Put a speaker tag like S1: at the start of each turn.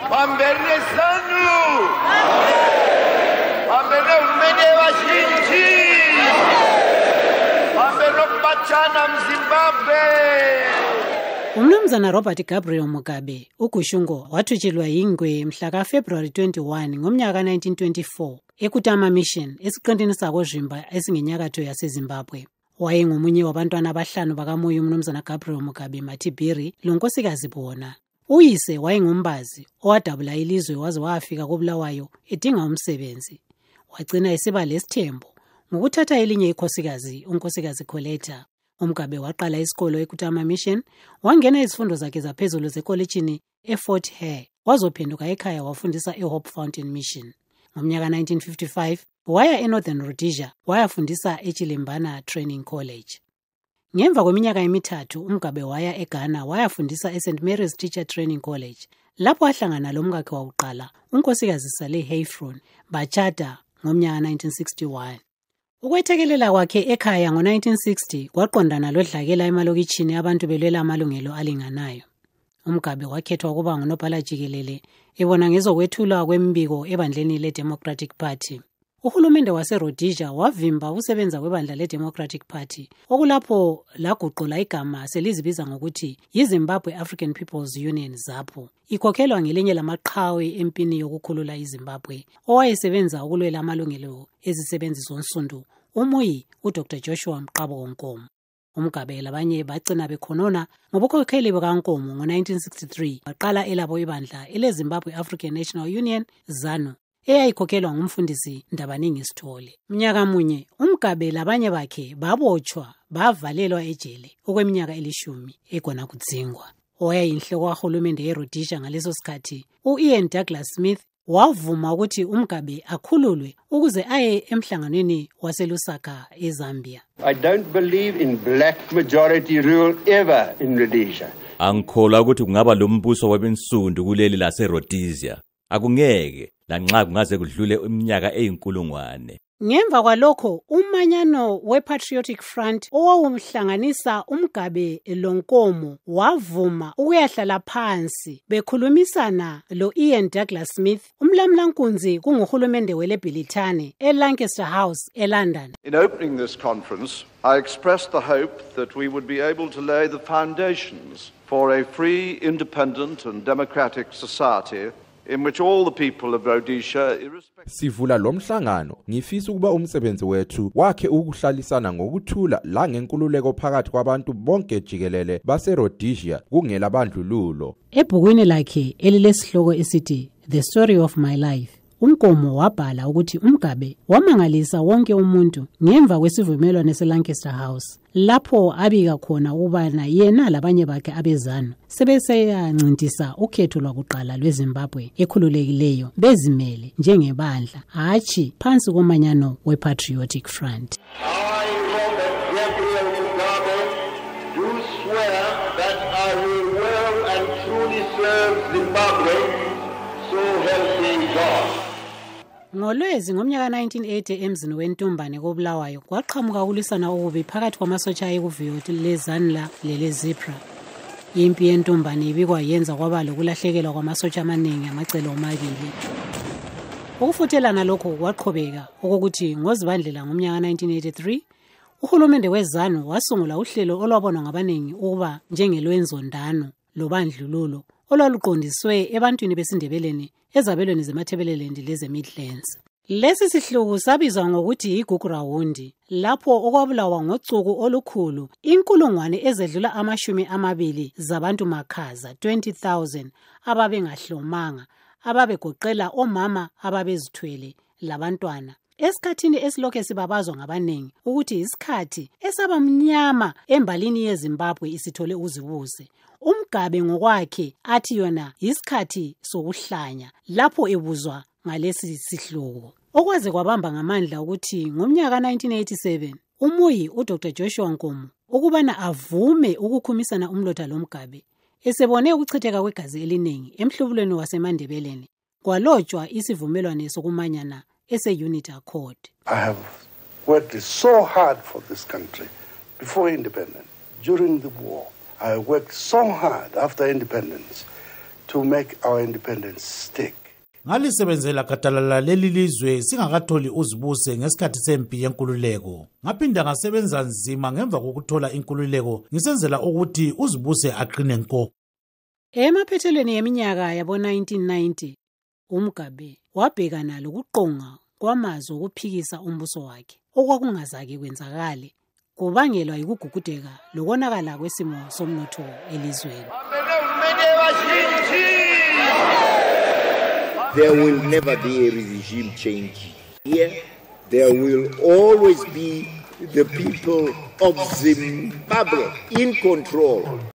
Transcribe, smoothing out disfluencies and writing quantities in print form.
S1: Bambele sanu. Bambele umene washinji. Bambele kubachana mZimbabwe.
S2: Umnumzana Robert Gabriel Mugabe ukushungo wathutshelwa yingwe mhla ka February 21 ngomnyaka 1924 eKutama Mission esiqintini sakozimba esingenyakatho yaseZimbabwe. Wayengomunye wabantwana abahlanu bakamoya umnumzana Gabriel Mugabe Matibiri lonkosikazi bona. Uyise wayengumbazi owadabula ilizwe waze wafika koBulawayo edinga umsebenzi. Wagcina esiba lesithembu ngokuthatha elinye ikhosikazi unkosikazi Coletta. UMugabe waqala isikolo eKutama Mission, wangena izifundo zakhe zaphezulu zekolejini eFort Hare, wazophenduka ekhaya wafundisa eHope Fountain Mission. Ngomnyaka 1955 waya eNorthern Rhodesia wayafundisa eChilembana Training College. Ngemva kweminyaka emithathu uMugabe waya eGhana wayafundisa eSt Mary's Teacher Training College, lapho ahlangana lomkakhe wakuqala unkosikazi Sale Hayfron bachata ngomnyaka 1961. Ukwethekelela kwakhe ekhaya ngo-1960 kwaqondana lodlakela emalokitshini abantu belwela amalungelo alinganayo. UMugabe wakhethwa ukuba ngunobhala jikelele ebona ngezokwethulwa kwembiko ebandleni le-Democratic Party. Uhulumende waseRhodesia wavimba ukusebenza kwebandla le-Democratic Party, okulapho laguqula igama selizibiza ngokuthi yiZimbabwe African People's Union ZAPU, ikhokhelwa ngelinye lamaqhawe empini yokukhulula iZimbabwe owayesebenza ukulwela amalungelo ezisebenzi zonsundu, umuyi uDr Joshua Mqabo Nkomo. UMugabe labanye bagcina bekhonona ngobukhokheli bukaNkomo ngo-1963 waqala elabo ibandla ele-Zimbabwe African National Union ZANU, eyayikhokhelwa ngumfundisi Ndabaningi Sithole. Mnyaka munye uMugabe labanye bakhe babotshwa bavalelwa ejele okweminyaka 10 egona kudzingwa. Owayeyinhloko kahulumende eRhodesia ngaleso sikhathi uIan Douglas Smith wavuma ukuthi uMugabe akhululwe ukuze aye emhlanganweni waseLusaka eZambia.
S1: I don't believe in black majority rule ever in Rhodesia.
S3: Angikholwa ukuthi kungaba lombuso wabensundu kuleli laseRhodesia. Akungeke lanxa kungaze kudlule iminyaka eyinkulungwane.
S2: Ngemva kwalokho umanyano wePatriotic Front owawumhlanganisa uMugabe loNkomo wavuma ukuyahlala phansi bekhulumisana loIan Douglas Smith, umlamlankunzi kunguhulumende weleBilitane eLancaster House eLondon.
S4: In opening this conference, I expressed the hope that we would be able to lay the foundations for a free, independent and democratic society in which all the people of Rhodesia,
S5: sivula lomhlangano ngifisa ukuba umsebenzi wethu wakhe ukuhlalisana ngokuthula la ngenkululeko phakathi kwabantu bonke jikelele baseRhodesia kungela bandlululo.
S2: Ebhukwini lakhe elilesihloko esithi The Story of My Life, uNkomo wabhala ukuthi uMugabe wamangalisa wonke umuntu ngemva kwesivumelwano seLancaster House, lapho abika khona ubana yena labanye bakhe abezanu sebeseyancintisa ukhetho lwakuqala lweZimbabwe ekhululekileyo bezimele njengebandla hatshi phansi komanyano wePatriotic Front.
S1: I, Robert Mugabe, do swear that I will well and truly serve Zimbabwe, so help me God.
S2: Ngolwezi ngomnyaka 1980 emzini weNtumbane koBulawayo kwaqhamuka ukulisana okubi phakathi kwamasotsha ayekuviyo leZanla leleZipra. Impi yeNtumbane ibikwa yenza kwaba lokulahlekelwa kwamasotsha amaningi amacele omabili. Ukufuthelana lokho kwaqhubeka okokuthi ngozibandlela ngomnyaka 1983 uhulumende weZANU wasungula uhlelo olwabonwa ngabaningi ukuba njengelwenzondano lobandlululo olwaluqondiswe ebantwini besindebeleni ezabelweni zeMathebeleland lezeMidlands. Lesi sihluku sabizwa ngokuthi iGugurawundi, lapho okwabulawa ngocuku olukhulu inkulungwane ezedlula 20 zabantu makhaza 20,000 ababengahlomanga, ababegoqela omama ababezithwele labantwana. Esikhathini esilokhe sibabazwa ngabaningi ukuthi isikhathi esabamnyama embalini yeZimbabwe isithole uzibuze, uMugabe ngokwakhe athi yona isikhathi sokuhlanya lapho ebuzwa ngalesi sihluko. Okwaze kwabamba ngamandla ukuthi ngomnyaka 1987 umuyi uDr Joshua Nkomo ukubana avume ukukhumisana umlotha loMugabe esebone ukuchitheka kwegazi eliningi emhlubulweni waseMandebeleni, kwalotshwa isivumelwano sokumanyana ese-Unity Accord.
S6: I have worked so hard for this country before independence, during the war. I worked so hard after independence to make our independence stick.
S7: Ngalisebenzela gadalala leli lizwe singakatholi uzibuse ngesikhathi sempi yenkululeko. Ngaphinda ngasebenza nzima ngemva kokuthola inkululeko ngisenzela ukuthi uzibuse aqine nko.
S2: Emaphethelweni yeminyaka yabo 1990, uMugabe wabhekana lokuqonga kwamazwi okuphikisa umbuso wakhe okwakungazake kwenzakale kubangelwa yikugugudeka lokonakala kwesimo somnotho elizweni.
S8: There will never be a regime change here. There will always be the people of Zimbabwe in control.